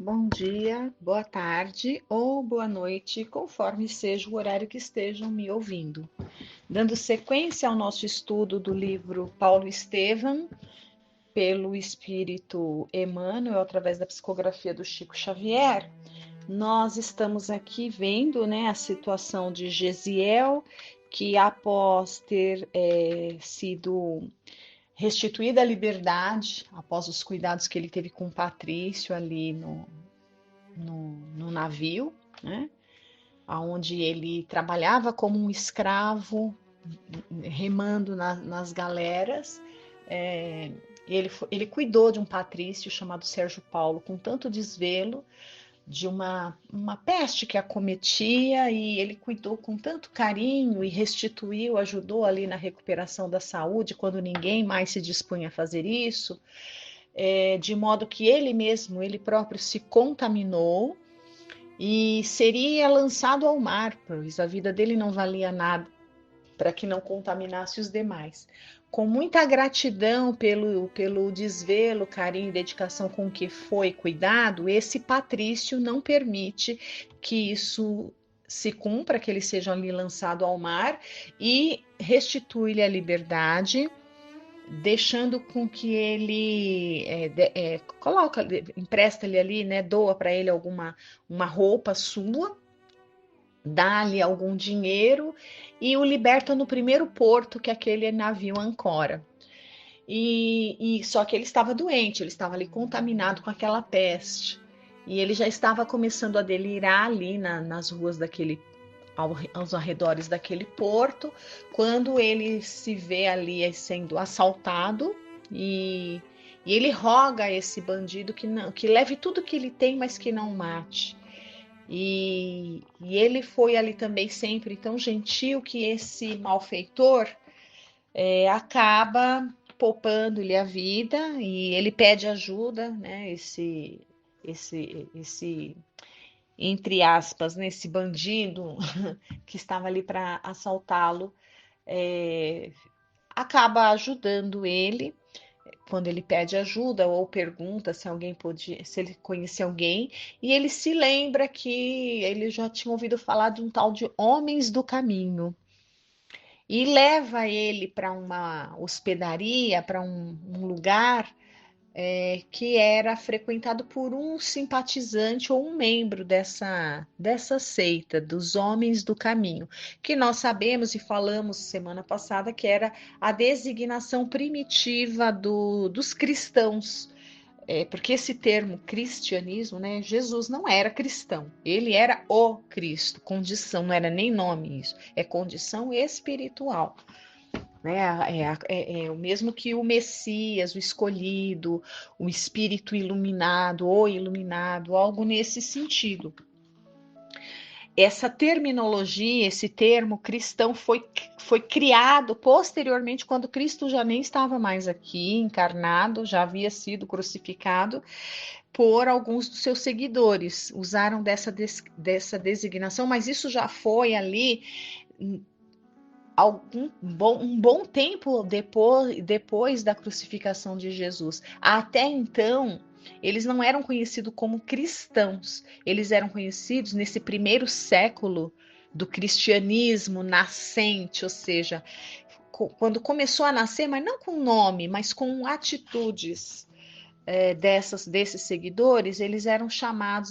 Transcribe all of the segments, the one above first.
bom dia, boa tarde ou boa noite, conforme seja o horário que estejam me ouvindo. Dando sequência ao nosso estudo do livro Paulo Estevam, pelo Espírito Emmanuel, através da psicografia do Chico Xavier, nós estamos aqui vendo, né, a situação de Gesiel, que após ter sido restituída a liberdade, após os cuidados que ele teve com Patrício ali no navio, né? Onde ele trabalhava como um escravo, remando nas galeras. É, ele cuidou de um patrício chamado Sérgio Paulo com tanto desvelo, de uma peste que acometia, e ele cuidou com tanto carinho e restituiu, ajudou ali na recuperação da saúde, quando ninguém mais se dispunha a fazer isso, de modo que ele mesmo, ele próprio se contaminou e seria lançado ao mar, pois a vida dele não valia nada para que não contaminasse os demais. Com muita gratidão pelo desvelo, carinho e dedicação com que foi cuidado, esse patrício não permite que isso se cumpra, que ele seja ali lançado ao mar, e restitui-lhe a liberdade, deixando com que ele empresta-lhe ali, né, doa para ele uma roupa sua, dá-lhe algum dinheiro e o liberta no primeiro porto que aquele navio ancora. E só que ele estava doente, ele estava ali contaminado com aquela peste. E ele já estava começando a delirar ali nas ruas aos arredores daquele porto, quando ele se vê ali sendo assaltado e, e ele roga a esse bandido que leve tudo que ele tem, mas que não mate. E ele foi ali também sempre tão gentil que esse malfeitor acaba poupando-lhe a vida, e ele pede ajuda, né? Esse entre aspas, né, esse bandido que estava ali para assaltá-lo, é, acaba ajudando ele quando ele pede ajuda ou pergunta se ele conhecia alguém, e ele se lembra que ele já tinha ouvido falar de um tal de Homens do Caminho. E leva ele para uma hospedaria, para um lugar que era frequentado por um simpatizante ou um membro dessa seita, dos Homens do Caminho, que nós sabemos e falamos semana passada que era a designação primitiva dos cristãos. Porque esse termo cristianismo, né? Jesus não era cristão, ele era o Cristo, condição, não era nem nome isso, é condição espiritual. Né? É o mesmo que o Messias, o escolhido, o Espírito iluminado, o iluminado, algo nesse sentido. Essa terminologia, esse termo cristão foi criado posteriormente, quando Cristo já nem estava mais aqui, encarnado, já havia sido crucificado, por alguns dos seus seguidores. Usaram dessa designação, mas isso já foi ali um bom tempo depois da crucificação de Jesus. Até então, eles não eram conhecidos como cristãos, eles eram conhecidos nesse primeiro século do cristianismo nascente, ou seja, quando começou a nascer, mas não com nome, mas com atitudes. Desses seguidores, eles eram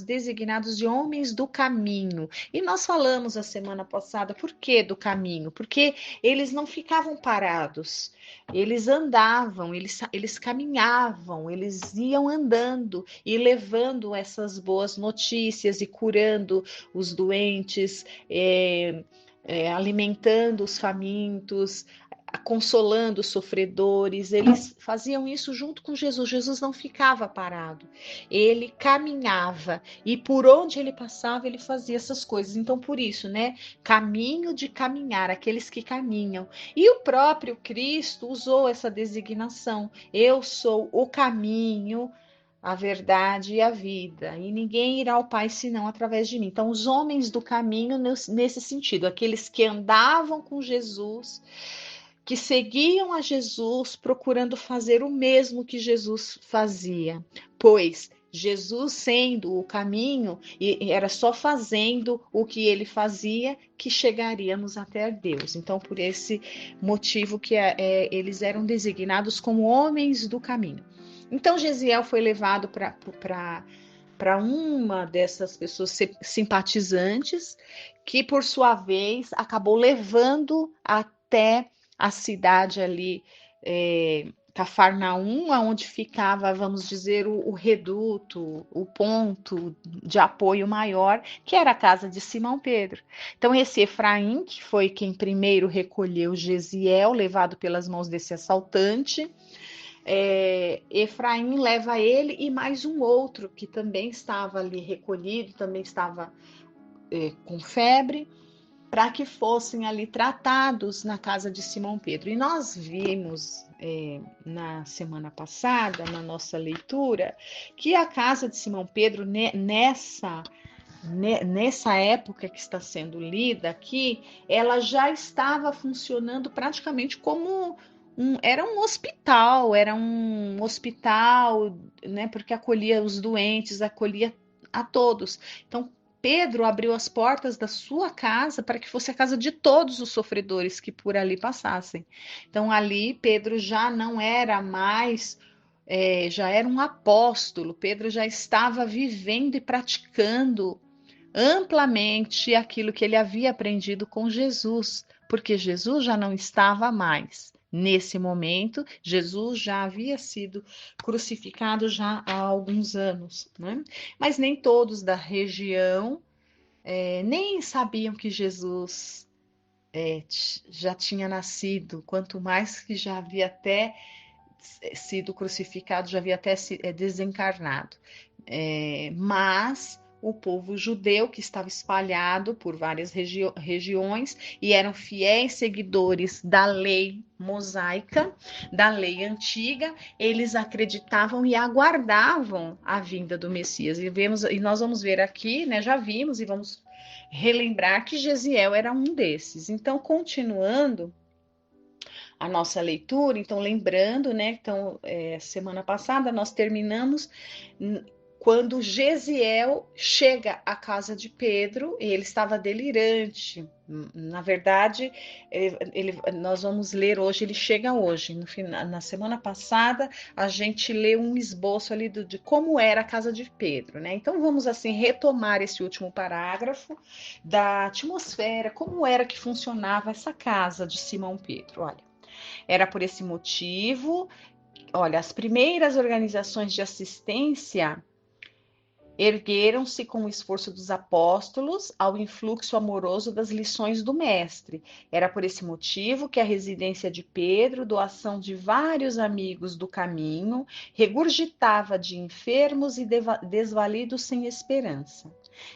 designados de homens do caminho. E nós falamos a semana passada, por que do caminho? Porque eles não ficavam parados, eles andavam, eles caminhavam, eles iam andando e levando essas boas notícias e curando os doentes, alimentando os famintos, consolando os sofredores. Eles faziam isso junto com Jesus. Jesus não ficava parado, ele caminhava, e por onde ele passava ele fazia essas coisas. Então, por isso, né, caminho de caminhar, aqueles que caminham. E o próprio Cristo usou essa designação: eu sou o caminho, a verdade e a vida, e ninguém irá ao Pai senão através de mim. Então, os homens do caminho, nesse sentido, aqueles que andavam com Jesus, que seguiam a Jesus procurando fazer o mesmo que Jesus fazia, pois Jesus sendo o caminho, e era só fazendo o que ele fazia que chegaríamos até Deus. Então, por esse motivo que eles eram designados como homens do caminho. Então, Gesiel foi levado para uma dessas pessoas simpatizantes, que por sua vez acabou levando até a cidade ali, Cafarnaum, onde ficava, vamos dizer, o reduto, o ponto de apoio maior, que era a casa de Simão Pedro. Então, esse Efraim, que foi quem primeiro recolheu Gesiel, levado pelas mãos desse assaltante, Efraim leva ele e mais um outro que também estava ali recolhido, também estava com febre, para que fossem ali tratados na casa de Simão Pedro. E nós vimos na semana passada, na nossa leitura, que a casa de Simão Pedro, nessa época que está sendo lida aqui, ela já estava funcionando praticamente como era um hospital, né, porque acolhia os doentes, acolhia a todos. Então, Pedro abriu as portas da sua casa para que fosse a casa de todos os sofredores que por ali passassem. Então, ali, Pedro já não era mais, já era um apóstolo, Pedro já estava vivendo e praticando amplamente aquilo que ele havia aprendido com Jesus, porque Jesus já não estava mais. Nesse momento, Jesus já havia sido crucificado já há alguns anos, né? Mas nem todos da região nem sabiam que Jesus já tinha nascido, quanto mais que já havia até sido crucificado, já havia até desencarnado. Mas o povo judeu, que estava espalhado por várias regiões e eram fiéis seguidores da lei mosaica, da lei antiga, eles acreditavam e aguardavam a vinda do Messias. E nós vamos ver aqui, né, já vimos e vamos relembrar que Gesiel era um desses. Então, continuando a nossa leitura, então lembrando, né, então semana passada nós terminamos quando Gesiel chega à casa de Pedro, e ele estava delirante. Na verdade, nós vamos ler hoje, ele chega hoje. Na semana passada, a gente leu um esboço ali de como era a casa de Pedro, né? Então, vamos assim retomar esse último parágrafo da atmosfera, como era que funcionava essa casa de Simão Pedro. Olha, era por esse motivo, olha, as primeiras organizações de assistência ergueram-se com o esforço dos apóstolos ao influxo amoroso das lições do mestre. Era por esse motivo que a residência de Pedro, doação de vários amigos do caminho, regurgitava de enfermos e desvalidos sem esperança.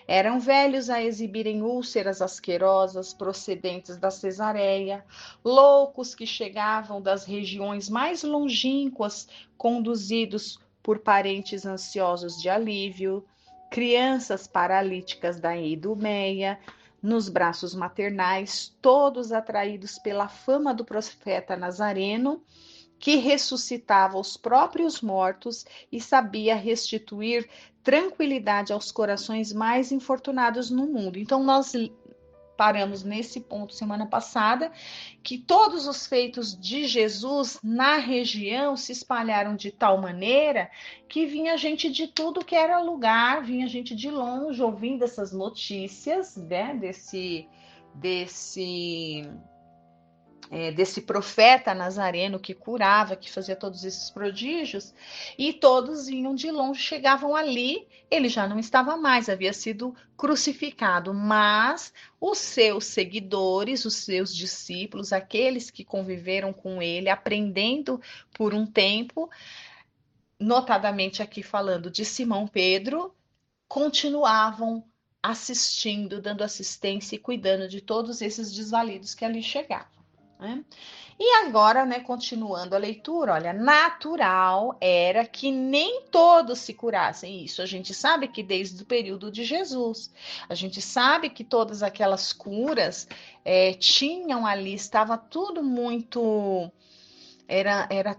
Eram velhos a exibirem úlceras asquerosas procedentes da cesareia, loucos que chegavam das regiões mais longínquas, conduzidos por parentes ansiosos de alívio, crianças paralíticas da Idumeia, nos braços maternais, todos atraídos pela fama do profeta Nazareno, que ressuscitava os próprios mortos e sabia restituir tranquilidade aos corações mais infortunados no mundo. Então, nós paramos nesse ponto semana passada, que todos os feitos de Jesus na região se espalharam de tal maneira que vinha gente de tudo que era lugar, vinha gente de longe ouvindo essas notícias, né, desse profeta nazareno que curava, que fazia todos esses prodígios, e todos vinham de longe, chegavam ali, ele já não estava mais, havia sido crucificado, mas os seus seguidores, os seus discípulos, aqueles que conviveram com ele, aprendendo por um tempo, notadamente aqui falando de Simão Pedro, continuavam assistindo, dando assistência e cuidando de todos esses desvalidos que ali chegavam. Né? E agora, né, continuando a leitura, olha, natural era que nem todos se curassem. Isso a gente sabe que desde o período de Jesus, a gente sabe que todas aquelas curas tinham ali, estava tudo muito, era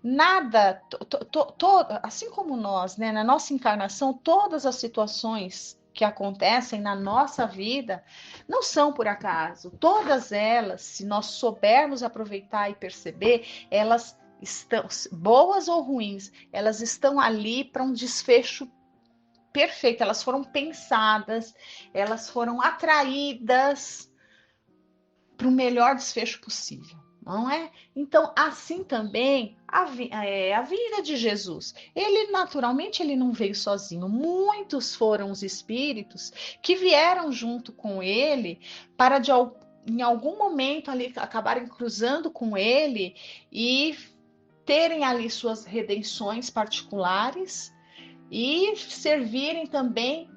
nada, assim como nós, né, na nossa encarnação, todas as situações que acontecem na nossa vida não são por acaso. Todas elas, se nós soubermos aproveitar e perceber, elas estão, boas ou ruins, elas estão ali para um desfecho perfeito. Elas foram pensadas, elas foram atraídas para o melhor desfecho possível, não é? Então, assim também a vida de Jesus. Ele, naturalmente, ele não veio sozinho. Muitos foram os espíritos que vieram junto com ele para, em algum momento, ali acabarem cruzando com ele e terem ali suas redenções particulares e servirem também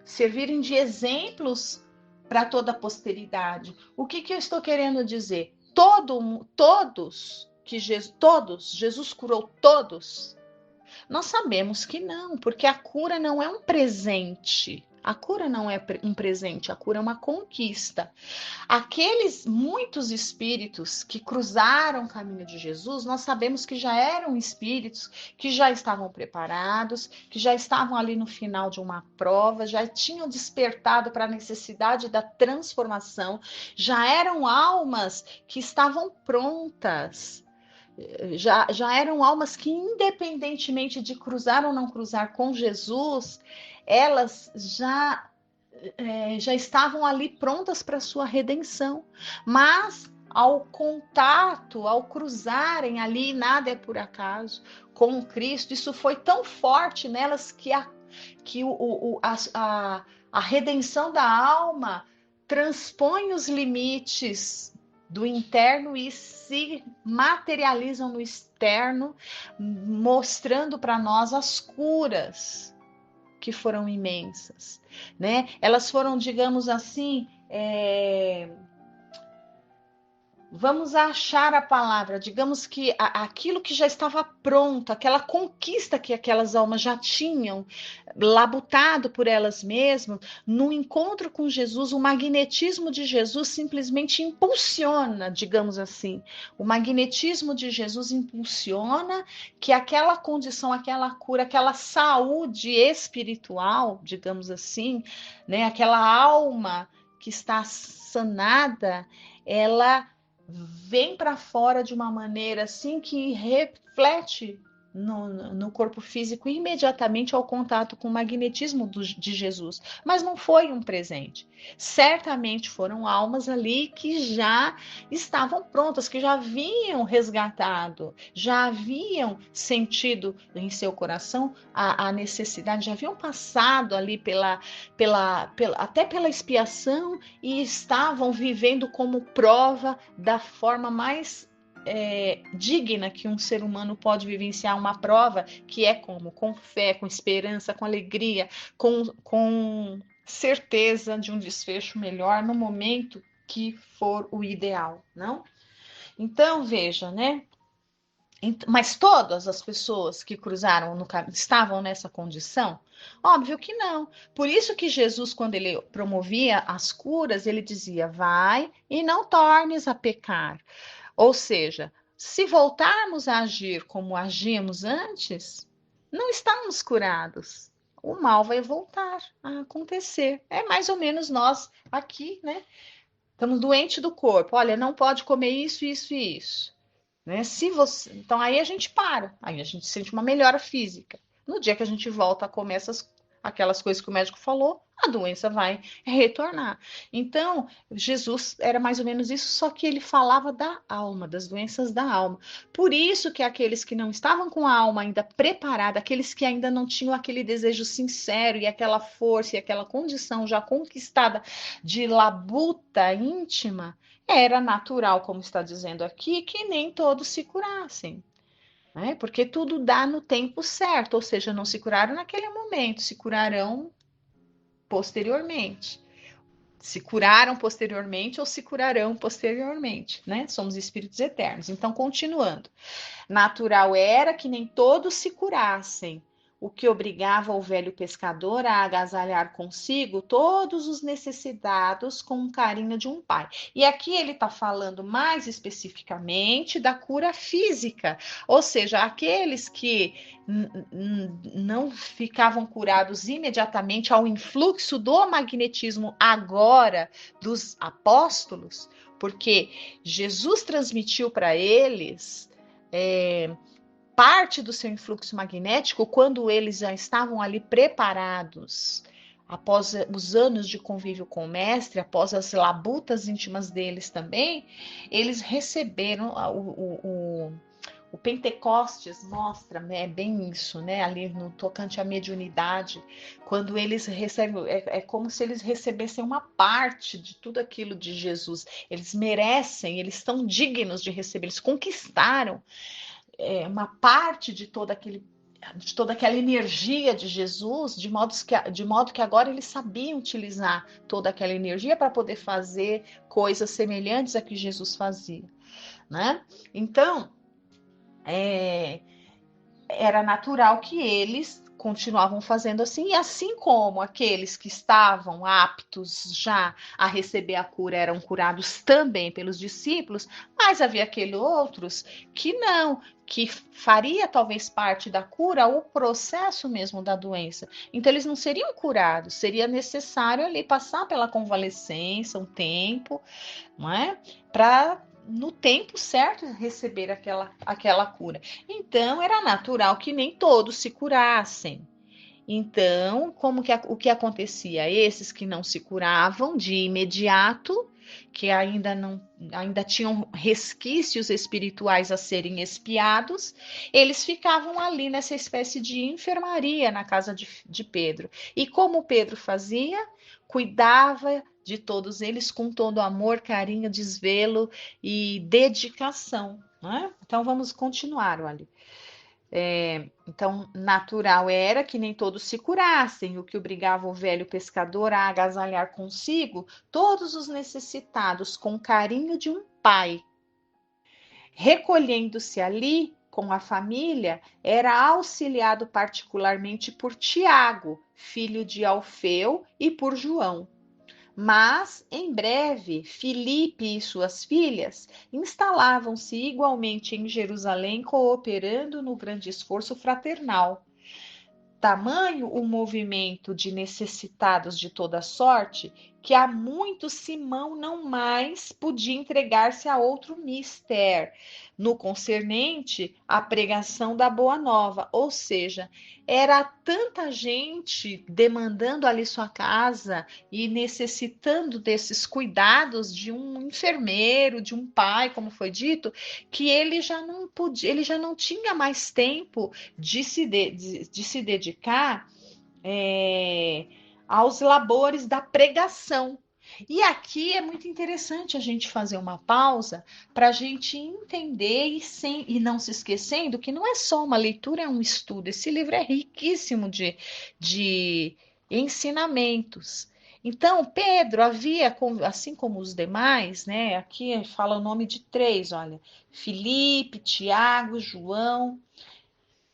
servirem de exemplos para toda a posteridade. O que eu estou querendo dizer? Todos Jesus curou todos? Nós sabemos que não, porque a cura não é um presente. A cura não é um presente, a cura é uma conquista. Aqueles muitos espíritos que cruzaram o caminho de Jesus, nós sabemos que já eram espíritos que já estavam preparados, que já estavam ali no final de uma prova, já tinham despertado para a necessidade da transformação, já eram almas que estavam prontas. Já eram almas que, independentemente de cruzar ou não cruzar com Jesus, elas já estavam ali prontas para a sua redenção. Mas ao contato, ao cruzarem ali, nada é por acaso, com Cristo, isso foi tão forte nelas que a redenção da alma transpõe os limites do interno e se materializam no externo, mostrando para nós as curas que foram imensas, né? Elas foram, digamos assim, vamos achar a palavra, digamos que aquilo que já estava pronto, aquela conquista que aquelas almas já tinham labutado por elas mesmas, no encontro com Jesus, o magnetismo de Jesus simplesmente impulsiona, digamos assim. O magnetismo de Jesus impulsiona que aquela condição, aquela cura, aquela saúde espiritual, digamos assim, né, aquela alma que está sanada, ela vem para fora de uma maneira assim que reflete no corpo físico imediatamente ao contato com o magnetismo de Jesus. Mas não foi um presente. Certamente foram almas ali que já estavam prontas, que já haviam resgatado, já haviam sentido em seu coração a necessidade, já haviam passado ali até pela expiação e estavam vivendo como prova da forma mais digna que um ser humano pode vivenciar uma prova, que é como? Com fé, com esperança, com alegria, com certeza de um desfecho melhor no momento que for o ideal, não? Então, veja, né? Mas todas as pessoas que cruzaram no caminho estavam nessa condição? Óbvio que não. Por isso que Jesus, quando ele promovia as curas, ele dizia: vai e não tornes a pecar. Ou seja, se voltarmos a agir como agíamos antes, não estamos curados. O mal vai voltar a acontecer. É mais ou menos nós aqui, né? Estamos doentes do corpo. Olha, não pode comer isso, isso e isso. Né? Se você, então aí a gente para, aí a gente sente uma melhora física. No dia que a gente volta a comer aquelas coisas que o médico falou, a doença vai retornar. Então, Jesus era mais ou menos isso, só que ele falava da alma, das doenças da alma. Por isso que aqueles que não estavam com a alma ainda preparada, aqueles que ainda não tinham aquele desejo sincero e aquela força e aquela condição já conquistada de labuta íntima, era natural, como está dizendo aqui, que nem todos se curassem. Né? Porque tudo dá no tempo certo, ou seja, não se curaram naquele momento, se curarão posteriormente. Se curaram posteriormente ou se curarão posteriormente, né? Somos espíritos eternos. Então, continuando. Natural era que nem todos se curassem. o que obrigava o velho pescador a agasalhar consigo todos os necessitados com o carinho de um pai. E aqui ele está falando mais especificamente da cura física, ou seja, aqueles que não ficavam curados imediatamente ao influxo do magnetismo agora dos apóstolos, porque Jesus transmitiu para eles parte do seu influxo magnético quando eles já estavam ali preparados, após os anos de convívio com o mestre, após as labutas íntimas deles também, eles receberam o Pentecostes mostra, né, bem isso, né, ali no tocante à mediunidade, quando eles recebem, é como se eles recebessem uma parte de tudo aquilo de Jesus, eles merecem, eles estão dignos de receber, eles conquistaram uma parte de toda aquela energia de Jesus, de modo que agora eles sabiam utilizar toda aquela energia para poder fazer coisas semelhantes a que Jesus fazia, né? Então, era natural que eles continuavam fazendo assim, e assim como aqueles que estavam aptos já a receber a cura eram curados também pelos discípulos, mas havia aqueles outros que não, que faria talvez parte da cura o processo mesmo da doença. Então eles não seriam curados, seria necessário ali passar pela convalescença, um tempo, não é? Para no tempo certo receber aquela cura. Então, era natural que nem todos se curassem. Então, o que acontecia? Esses que não se curavam de imediato, que ainda tinham resquícios espirituais a serem expiados, eles ficavam ali nessa espécie de enfermaria na casa de Pedro. E como Pedro fazia? Cuidava de todos eles com todo amor, carinho, desvelo e dedicação. Né? Então vamos continuar, olha. Então, natural era que nem todos se curassem, o que obrigava o velho pescador a agasalhar consigo todos os necessitados com o carinho de um pai. Recolhendo-se ali com a família, era auxiliado particularmente por Tiago, filho de Alfeu, e por João. Mas, em breve, Filipe e suas filhas instalavam-se igualmente em Jerusalém, cooperando no grande esforço fraternal. Tamanho o movimento de necessitados de toda sorte, que há muito Simão não mais podia entregar-se a outro mister, no concernente à pregação da Boa Nova. Ou seja, era tanta gente demandando ali sua casa e necessitando desses cuidados de um enfermeiro, de um pai, como foi dito, que ele já não podia, ele já não tinha mais tempo de se dedicar aos labores da pregação. E aqui é muito interessante a gente fazer uma pausa para a gente entender e não se esquecendo que não é só uma leitura, é um estudo. Esse livro é riquíssimo de ensinamentos. Então, Pedro havia, assim como os demais, né? Aqui fala o nome de três, olha: Filipe, Tiago, João.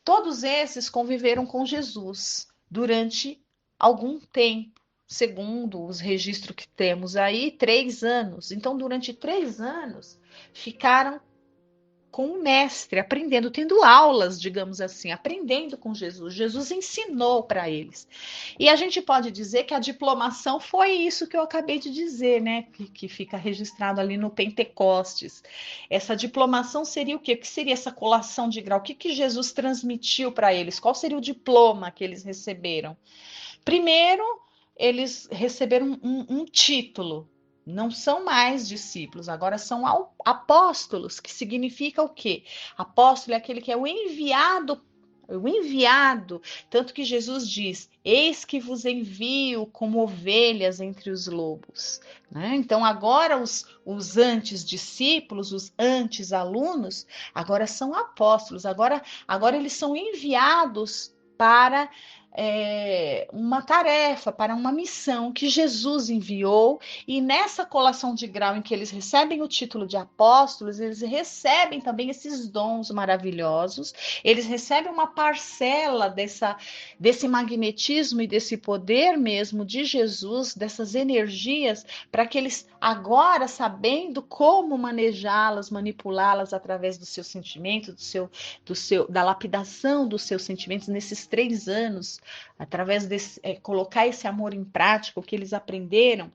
Todos esses conviveram com Jesus durante algum tempo, segundo os registros que temos aí, 3 anos. Então, durante 3 anos, ficaram com o mestre, aprendendo, tendo aulas, digamos assim, aprendendo com Jesus. Jesus ensinou para eles. E a gente pode dizer que a diplomação foi isso que eu acabei de dizer, né? Que fica registrado ali no Pentecostes. Essa diplomação seria o quê? O que seria essa colação de grau? O que Jesus transmitiu para eles? Qual seria o diploma que eles receberam? Primeiro, eles receberam um título. Não são mais discípulos, agora são apóstolos, que significa o quê? Apóstolo é aquele que é o enviado, tanto que Jesus diz: eis que vos envio como ovelhas entre os lobos. Né? Então, agora os antes discípulos, os antes alunos, agora são apóstolos, agora eles são enviados para uma tarefa, para uma missão que Jesus enviou, e nessa colação de grau em que eles recebem o título de apóstolos, eles recebem também esses dons maravilhosos, eles recebem uma parcela desse magnetismo e desse poder mesmo de Jesus, dessas energias, para que eles agora, sabendo como manejá-las, manipulá-las através do seu sentimento, da lapidação dos seus sentimentos nesses 3 anos, através desse, colocar esse amor em prática, o que eles aprenderam,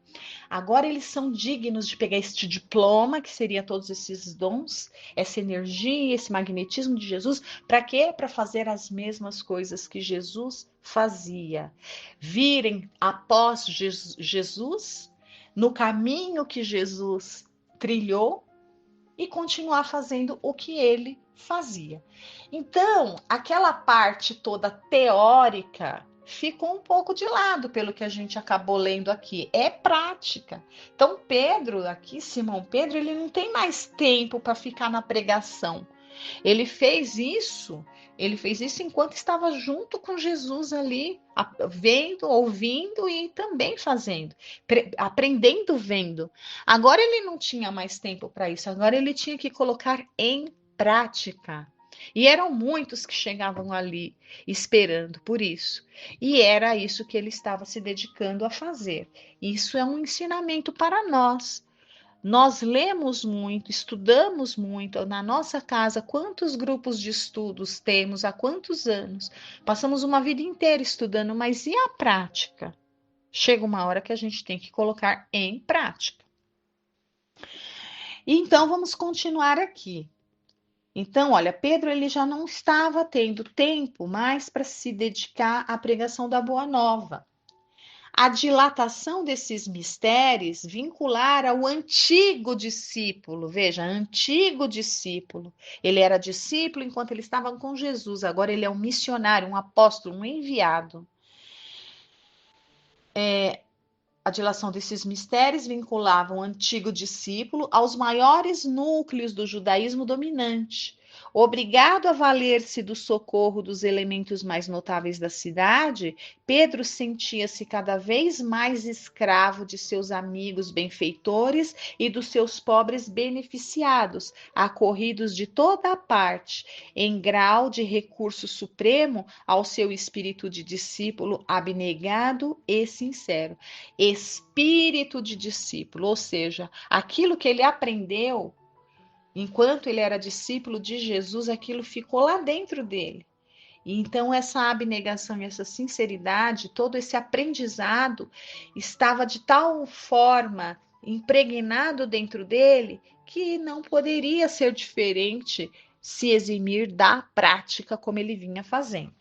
agora eles são dignos de pegar este diploma, que seria todos esses dons, essa energia, esse magnetismo de Jesus, para quê? Para fazer as mesmas coisas que Jesus fazia. Virem após Jesus, no caminho que Jesus trilhou, e continuar fazendo o que ele fazia. Então, aquela parte toda teórica ficou um pouco de lado pelo que a gente acabou lendo aqui. É prática. Então, Pedro, aqui, Simão Pedro, ele não tem mais tempo para ficar na pregação. Ele fez isso enquanto estava junto com Jesus ali, vendo, ouvindo e também fazendo, aprendendo vendo. Agora ele não tinha mais tempo para isso, agora ele tinha que colocar em prática. E eram muitos que chegavam ali esperando por isso. E era isso que ele estava se dedicando a fazer. Isso é um ensinamento para nós. Nós lemos muito, estudamos muito. Na nossa casa, quantos grupos de estudos temos? Há quantos anos? Passamos uma vida inteira estudando, mas e a prática? Chega uma hora que a gente tem que colocar em prática. Então, vamos continuar aqui. Então, olha, Pedro ele já não estava tendo tempo mais para se dedicar à pregação da Boa Nova. A dilatação desses mistérios vincular ao antigo discípulo. Veja, antigo discípulo. Ele era discípulo enquanto ele estava com Jesus. Agora ele é um missionário, um apóstolo, um enviado. A dilação desses mistérios vinculava o antigo discípulo aos maiores núcleos do judaísmo dominante. Obrigado a valer-se do socorro dos elementos mais notáveis da cidade, Pedro sentia-se cada vez mais escravo de seus amigos benfeitores e dos seus pobres beneficiados, acorridos de toda a parte, em grau de recurso supremo ao seu espírito de discípulo abnegado e sincero. Espírito de discípulo, ou seja, aquilo que ele aprendeu enquanto ele era discípulo de Jesus, aquilo ficou lá dentro dele. E então essa abnegação e essa sinceridade, todo esse aprendizado estava de tal forma impregnado dentro dele que não poderia ser diferente, se eximir da prática como ele vinha fazendo.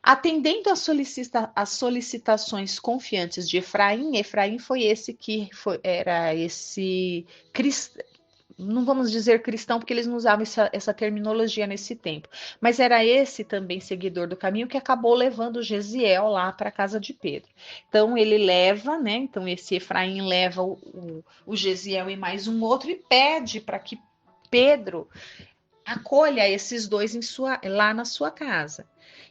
Atendendo às solicitações confiantes de Efraim, Efraim foi esse que era esse cristão, não vamos dizer cristão, porque eles não usavam essa terminologia nesse tempo, mas era esse também seguidor do caminho que acabou levando Gesiel lá para a casa de Pedro. Então ele leva, né? Então esse Efraim leva o Gesiel e mais um outro e pede para que Pedro acolha esses dois lá na sua casa.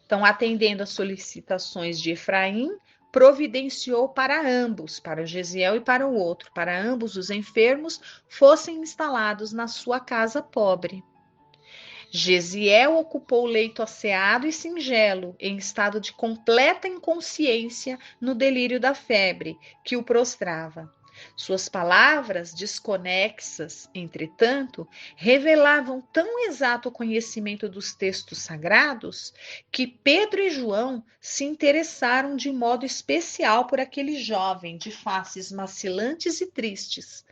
Então, atendendo às solicitações de Efraim, providenciou para ambos, para Gesiel e para o outro, para ambos os enfermos, fossem instalados na sua casa pobre. Gesiel ocupou o leito asseado e singelo, em estado de completa inconsciência no delírio da febre que o prostrava. Suas palavras, desconexas, entretanto, revelavam tão exato conhecimento dos textos sagrados que Pedro e João se interessaram de modo especial por aquele jovem de faces vacilantes e tristes.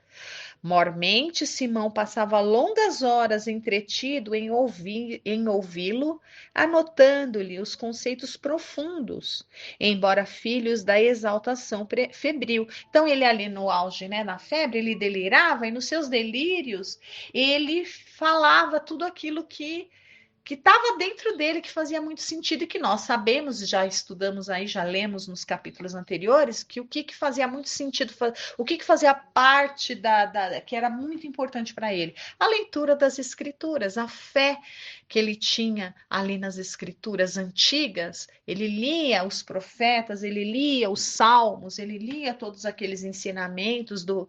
Mormente, Simão passava longas horas entretido em ouvi-lo, anotando-lhe os conceitos profundos, embora filhos da exaltação febril. Então, ele ali no auge, né, na febre, ele delirava, e nos seus delírios, ele falava tudo aquilo que que estava dentro dele, que fazia muito sentido e que nós sabemos, já estudamos aí, já lemos nos capítulos anteriores, que o que fazia muito sentido, o que fazia parte que era muito importante para ele? A leitura das escrituras, a fé que ele tinha ali nas escrituras antigas. Ele lia os profetas, ele lia os salmos, ele lia todos aqueles ensinamentos do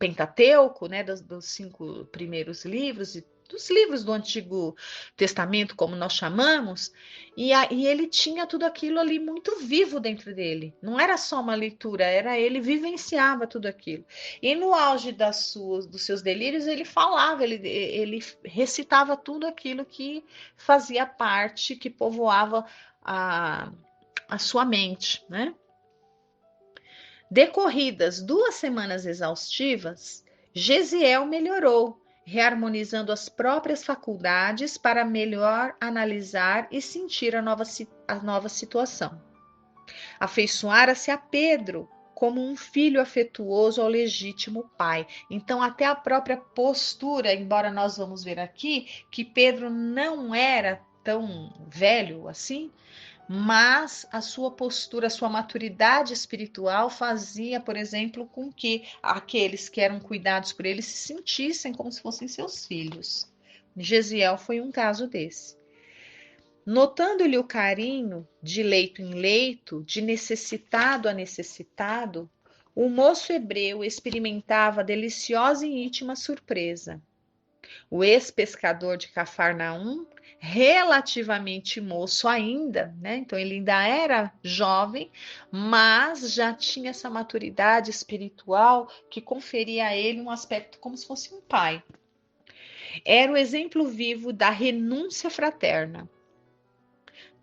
Pentateuco, né, dos 5 primeiros livros, dos livros do Antigo Testamento, como nós chamamos, e ele tinha tudo aquilo ali muito vivo dentro dele. Não era só uma leitura, era ele vivenciava tudo aquilo. E no auge dos seus delírios, ele falava, ele recitava tudo aquilo que fazia parte, que povoava a sua mente, né? Decorridas 2 semanas exaustivas, Gesiel melhorou, reharmonizando as próprias faculdades para melhor analisar e sentir a nova situação. Afeiçoara-se a Pedro como um filho afetuoso ao legítimo pai. Então, até a própria postura, embora nós vamos ver aqui que Pedro não era tão velho assim, mas a sua postura, a sua maturidade espiritual fazia, por exemplo, com que aqueles que eram cuidados por ele se sentissem como se fossem seus filhos. Gesiel foi um caso desse. Notando-lhe o carinho, de leito em leito, de necessitado a necessitado, o moço hebreu experimentava deliciosa e íntima surpresa. O ex-pescador de Cafarnaum, relativamente moço ainda, né? Então ele ainda era jovem, mas já tinha essa maturidade espiritual que conferia a ele um aspecto como se fosse um pai. Era o exemplo vivo da renúncia fraterna.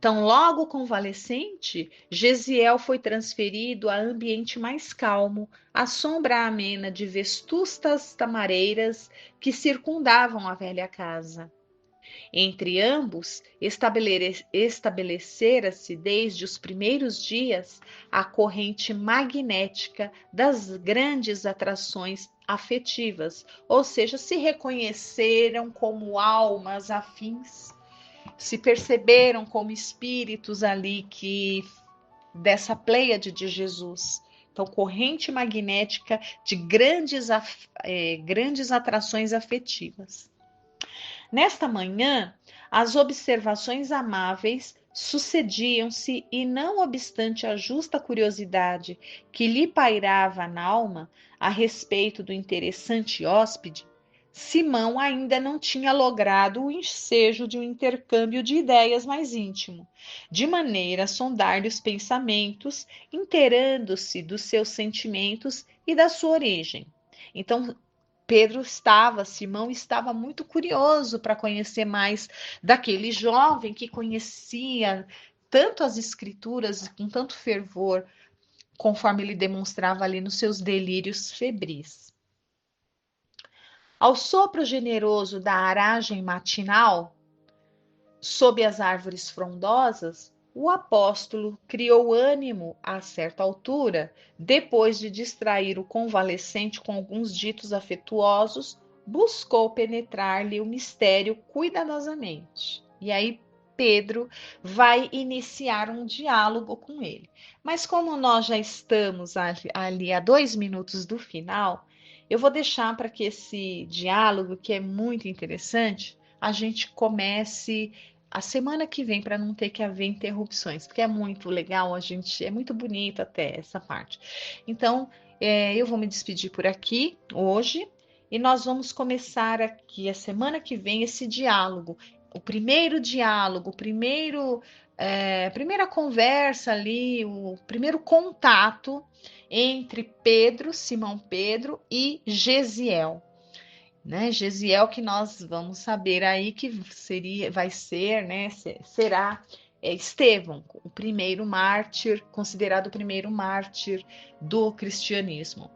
Tão logo convalescente, Gesiel foi transferido a ambiente mais calmo, à sombra amena de vestustas tamareiras que circundavam a velha casa. Entre ambos, estabelecera-se desde os primeiros dias a corrente magnética das grandes atrações afetivas, ou seja, se reconheceram como almas afins, se perceberam como espíritos ali que dessa pleiade de Jesus. Então, corrente magnética de grandes atrações afetivas. Nesta manhã, as observações amáveis sucediam-se e, não obstante a justa curiosidade que lhe pairava na alma a respeito do interessante hóspede, Simão ainda não tinha logrado o ensejo de um intercâmbio de ideias mais íntimo, de maneira a sondar-lhe os pensamentos, inteirando-se dos seus sentimentos e da sua origem. Então, Simão estava muito curioso para conhecer mais daquele jovem que conhecia tanto as escrituras com tanto fervor, conforme ele demonstrava ali nos seus delírios febris. Ao sopro generoso da aragem matinal, sob as árvores frondosas, o apóstolo criou ânimo a certa altura, depois de distrair o convalescente com alguns ditos afetuosos, buscou penetrar-lhe o mistério cuidadosamente. E aí Pedro vai iniciar um diálogo com ele. Mas como nós já estamos ali a 2 minutos do final, eu vou deixar para que esse diálogo, que é muito interessante, a gente comece a semana que vem, para não ter que haver interrupções, porque é muito legal, é muito bonito até essa parte. Então, eu vou me despedir por aqui hoje e nós vamos começar aqui a semana que vem esse diálogo, o primeiro diálogo, primeira conversa ali, o primeiro contato entre Simão Pedro e Gesiel. Né? Gesiel, que nós vamos saber aí que vai ser, né? Será Estevão, o primeiro mártir, considerado o primeiro mártir do cristianismo.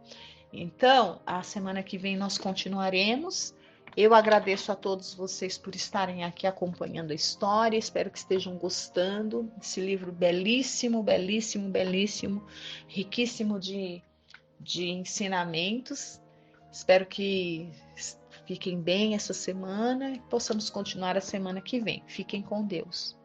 Então, a semana que vem nós continuaremos. Eu agradeço a todos vocês por estarem aqui acompanhando a história. Espero que estejam gostando desse livro belíssimo, belíssimo, belíssimo, riquíssimo de ensinamentos. Espero que Fiquem bem essa semana e possamos continuar a semana que vem. Fiquem com Deus.